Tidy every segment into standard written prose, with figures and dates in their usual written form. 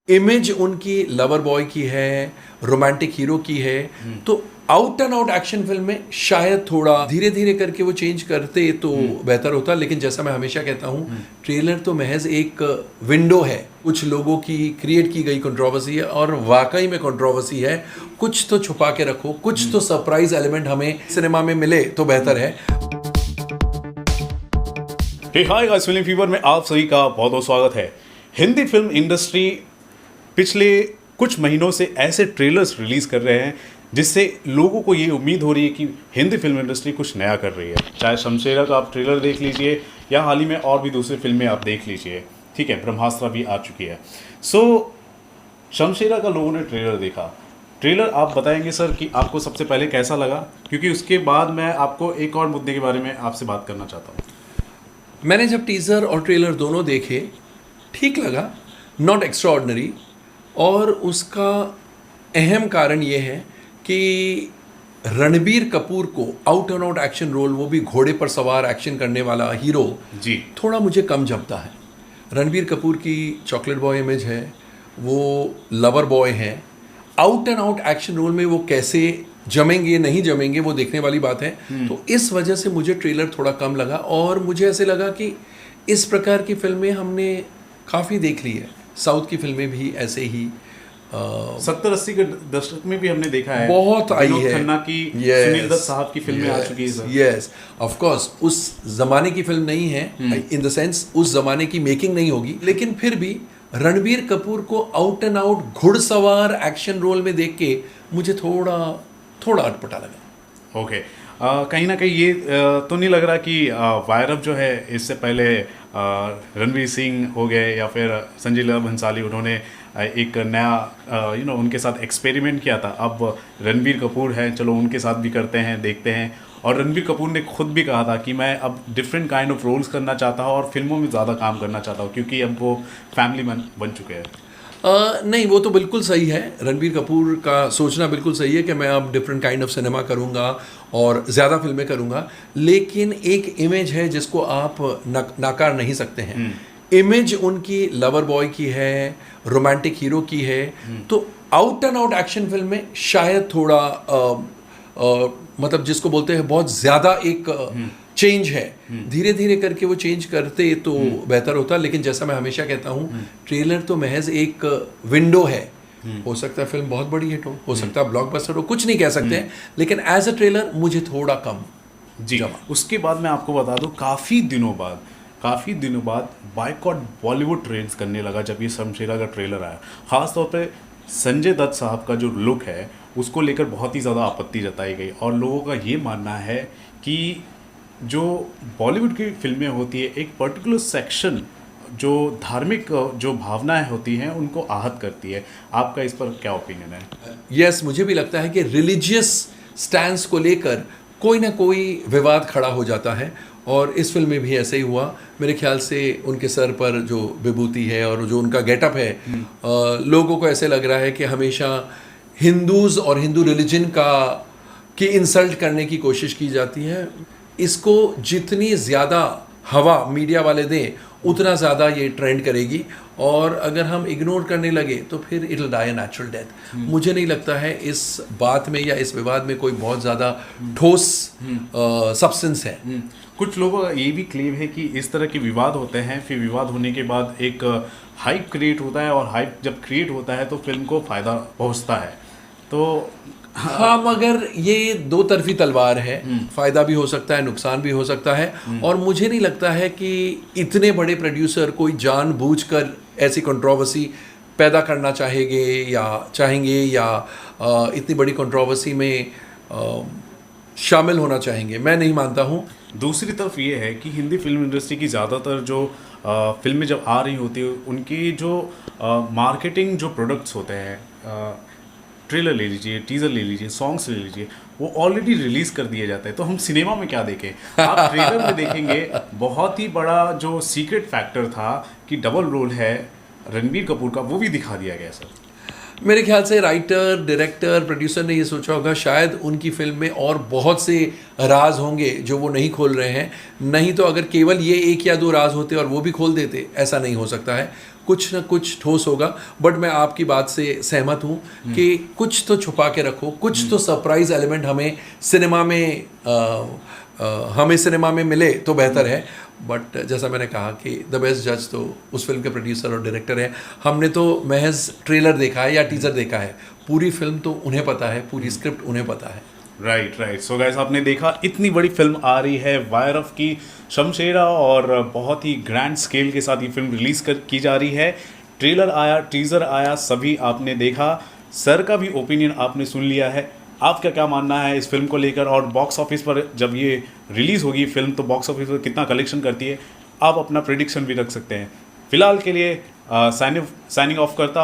Image उनकी lover boy की है, रोमांटिक हीरो की है, तो out and out action film में शायद थोड़ा धीरे धीरे करके वो चेंज करते तो बेहतर होता। लेकिन जैसा मैं हमेशा कहता हूँ, ट्रेलर तो महज एक विंडो है, कुछ लोगों की क्रिएट की गई कंट्रोवर्सी है और वाकई में कंट्रोवर्सी है। कुछ तो छुपा के रखो, कुछ तो सरप्राइज एलिमेंट हमें सिनेमा में मिले तो बेहतर है। हाय गाइस, फिल्म फीवर में आप सभी का बहुत बहुत स्वागत है। हिंदी फिल्म इंडस्ट्री पिछले कुछ महीनों से ऐसे ट्रेलर्स रिलीज़ कर रहे हैं जिससे लोगों को ये उम्मीद हो रही है कि हिंदी फिल्म इंडस्ट्री कुछ नया कर रही है। चाहे शमशेरा का आप ट्रेलर देख लीजिए या हाल ही में और भी दूसरी फिल्में आप देख लीजिए, ठीक है, ब्रह्मास्त्र भी आ चुकी है। शमशेरा का लोगों ने ट्रेलर देखा। ट्रेलर आप बताएंगे सर कि आपको सबसे पहले कैसा लगा, क्योंकि उसके बाद मैं आपको एक और मुद्दे के बारे में आपसे बात करना चाहता हूँ। मैंने जब टीज़र और ट्रेलर दोनों देखे, ठीक लगा, नॉट एक्स्ट्राऑर्डिनरी। और उसका अहम कारण ये है कि रणबीर कपूर को out and out action role, वो भी घोड़े पर सवार एक्शन करने वाला हीरो, जी, थोड़ा मुझे कम जमता है। रणबीर कपूर की चॉकलेट बॉय इमेज है, वो लवर बॉय है। Out and out action role में वो कैसे जमेंगे नहीं जमेंगे वो देखने वाली बात है। तो इस वजह से मुझे ट्रेलर थोड़ा कम लगा और मुझे ऐसे लगा कि इस प्रकार की फिल्में हमने काफ़ी देख ली है। साउथ की फिल्में भी ऐसे ही 70-80 के दशक में भी हमने देखा है, बहुत आई है। खन्ना की, सुनील दत्त साहब की फिल्में आ चुकी है। यस, ऑफ कोर्स उस जमाने की फिल्म नहीं है, इन द सेंस उस जमाने की मेकिंग नहीं होगी, लेकिन फिर भी रणबीर कपूर को आउट एंड आउट घुड़सवार एक्शन रोल में देख के मुझे थोड़ा अटपटा लगा। ओके, कहीं ना कहीं ये तो नहीं लग रहा कि वायरस जो है, इससे पहले रणवीर सिंह हो गए या फिर संजय लीला भंसाली, उन्होंने एक नया उनके साथ एक्सपेरिमेंट किया था। अब रणबीर कपूर है, चलो उनके साथ भी करते हैं, देखते हैं। और रणबीर कपूर ने खुद भी कहा था कि मैं अब डिफरेंट काइंड ऑफ रोल्स करना चाहता हूँ और फिल्मों में ज़्यादा काम करना चाहता हूँ, क्योंकि अब वो फैमिली मैन बन चुके हैं। नहीं, वो तो बिल्कुल सही है। रणबीर कपूर का सोचना बिल्कुल सही है कि मैं अब डिफरेंट काइंड ऑफ सिनेमा करूँगा और ज़्यादा फिल्में करूँगा, लेकिन एक इमेज है जिसको आप नाकार नहीं सकते हैं। इमेज उनकी लवर बॉय की है, रोमांटिक हीरो की है, तो out and out action film में शायद थोड़ा मतलब जिसको बोलते हैं बहुत ज़्यादा एक चेंज है। धीरे धीरे करके वो चेंज करते तो बेहतर होता। लेकिन जैसा मैं हमेशा कहता हूँ, ट्रेलर तो महज एक विंडो है। हो सकता है फिल्म बहुत बड़ी हिट हो सकता है ब्लॉकबस्टर हो, कुछ नहीं कह सकते हैं, लेकिन एज अ ट्रेलर मुझे थोड़ा कम जी जमा। उसके बाद मैं आपको बता दूं, काफ़ी दिनों बाद बायकॉट बॉलीवुड ट्रेंड्स करने लगा जब ये शमशेरा का ट्रेलर आया। ख़ास तौर पे संजय दत्त साहब का जो लुक है उसको लेकर बहुत ही ज़्यादा आपत्ति जताई गई और लोगों का ये मानना है कि जो बॉलीवुड की फिल्में होती है, एक पर्टिकुलर सेक्शन जो धार्मिक जो भावनाएं होती हैं उनको आहत करती है। आपका इस पर क्या ओपिनियन है? यस, मुझे भी लगता है कि रिलीजियस स्टैंस को लेकर कोई ना कोई विवाद खड़ा हो जाता है और इस फिल्म में भी ऐसे ही हुआ। मेरे ख्याल से उनके सर पर जो विभूति है और जो उनका गेटअप है, लोगों को ऐसे लग रहा है कि हमेशा हिंदूज़ और हिंदू रिलीजन की इंसल्ट करने की कोशिश की जाती है। इसको जितनी ज़्यादा हवा मीडिया वाले दें उतना ज़्यादा ये ट्रेंड करेगी और अगर हम इग्नोर करने लगे तो फिर it will die a natural death. मुझे नहीं लगता है इस बात में या इस विवाद में कोई बहुत ज़्यादा ठोस सब्सटेंस है। कुछ लोगों का ये भी क्लेम है कि इस तरह के विवाद होते हैं, फिर विवाद होने के बाद एक हाइप क्रिएट होता है और हाइप जब क्रिएट होता है तो फिल्म को फ़ायदा पहुंचता है। तो हाँ, मगर ये दो तरफी तलवार है, फायदा भी हो सकता है, नुकसान भी हो सकता है। और मुझे नहीं लगता है कि इतने बड़े प्रोड्यूसर कोई जानबूझकर ऐसी कंट्रोवर्सी पैदा करना चाहेंगे या इतनी बड़ी कंट्रोवर्सी में शामिल होना चाहेंगे। मैं नहीं मानता हूँ। दूसरी तरफ ये है कि हिंदी फिल्म इंडस्ट्री की ज़्यादातर जो फिल्में जब आ रही होती है, उनकी जो मार्केटिंग जो प्रोडक्ट्स होते हैं, ट्रेलर ले लीजिए, टीज़र ले लीजिए, सॉन्ग्स ले लीजिए, वो ऑलरेडी रिलीज़ कर दिए जाते हैं। तो हम सिनेमा में क्या देखें? आप ट्रेलर में देखेंगे बहुत ही बड़ा जो सीक्रेट फैक्टर था कि डबल रोल है रणबीर कपूर का, वो भी दिखा दिया गया सर। मेरे ख्याल से राइटर, डायरेक्टर, प्रोड्यूसर ने ये सोचा होगा शायद उनकी फिल्म में और बहुत से राज होंगे जो वो नहीं खोल रहे हैं। नहीं तो अगर केवल ये एक या दो राज होते और वो भी खोल देते, ऐसा नहीं हो सकता है। कुछ ना कुछ ठोस होगा। बट मैं आपकी बात से सहमत हूँ कि कुछ तो छुपा के रखो, कुछ तो सरप्राइज एलिमेंट हमें सिनेमा में मिले तो बेहतर है। बट जैसा मैंने कहा कि द बेस्ट जज तो उस फिल्म के प्रोड्यूसर और डायरेक्टर है। हमने तो महज ट्रेलर देखा है या टीजर देखा है, पूरी फिल्म तो उन्हें पता है, पूरी स्क्रिप्ट उन्हें पता है। राइट। सो गाइस, आपने देखा इतनी बड़ी फिल्म आ रही है YRF की शमशेरा, और बहुत ही ग्रैंड स्केल के साथ ये फिल्म रिलीज की जा रही है। ट्रेलर आया, टीजर आया, सभी आपने देखा। सर का भी ओपिनियन आपने सुन लिया है। आपका क्या मानना है इस फिल्म को लेकर, और बॉक्स ऑफिस पर जब ये रिलीज होगी फिल्म तो बॉक्स ऑफिस पर कितना कलेक्शन करती है, आप अपना प्रेडिक्शन भी रख सकते हैं। फिलहाल के लिए साइन ऑफ करता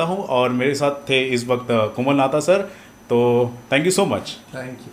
हूँ, और मेरे साथ थे इस वक्त कोमल नाथा सर। तो thank you so much. Thank you.